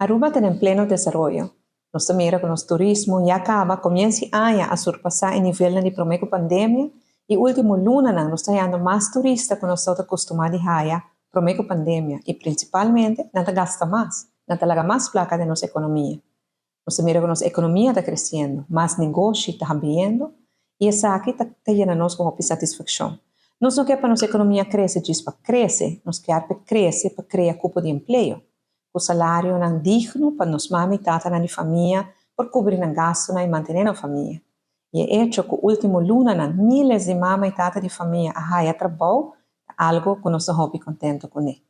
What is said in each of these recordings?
Aruba está en pleno desarrollo. Nos mira con el turismo ya acaba, comienza a surpasar el nivel de la pandemia y último luna nos está llegando más turistas que nosotros acostumbrados a promedio pandemia y principalmente nada gasta más, nada laga más placa de nuestra economía. Nos mira con nuestra economía está creciendo, más negocio está abriendo y esa aquí está llenándonos con satisfacción. Nos no quer para nuestra economía crece, crece, nos quer para crece para crear cupo de empleo. O salário não digno para nos mami e tata na família por cobrir o gasto e manter a família. E é hecho que o último luna nan miles de mama e tata de família a trabalho algo que nós hobby contento com ele.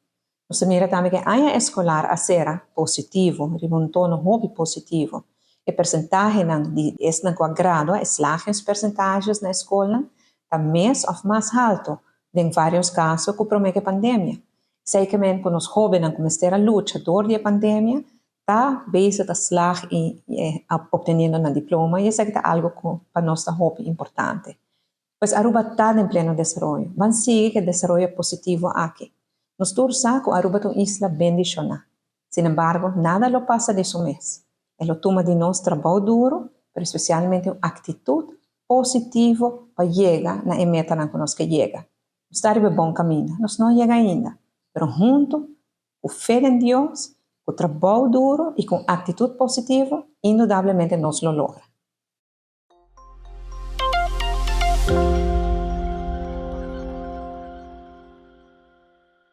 Nós mira também que a escolar a ser positivo, remontou no hobby positivo. E percentagem de este grado, slagens percentagens na escola, está mais ou mais alto, em vários casos, que promete a pandemia. Sei que com os jovens começaram a luta durante a pandemia, está bezig a slag e obteniendo um diploma, e isso é algo que para nós é hobby importante. Pois Aruba está em pleno desenvolvimento. Vamos seguir que o desenvolvimento positivo aqui. Nós todos sabemos que Aruba é uma isla bendicionada. Sin embargo, nada lo passa de isso mês. Ele toma de nós trabalho duro, mas especialmente uma atitude positiva para chegar na meta que nós que chega. Nós estamos em bom caminho, nós não chegamos ainda. Pero junto, com fé em Deus, com trabalho duro e com atitude positiva, indudablemente nós lo logra.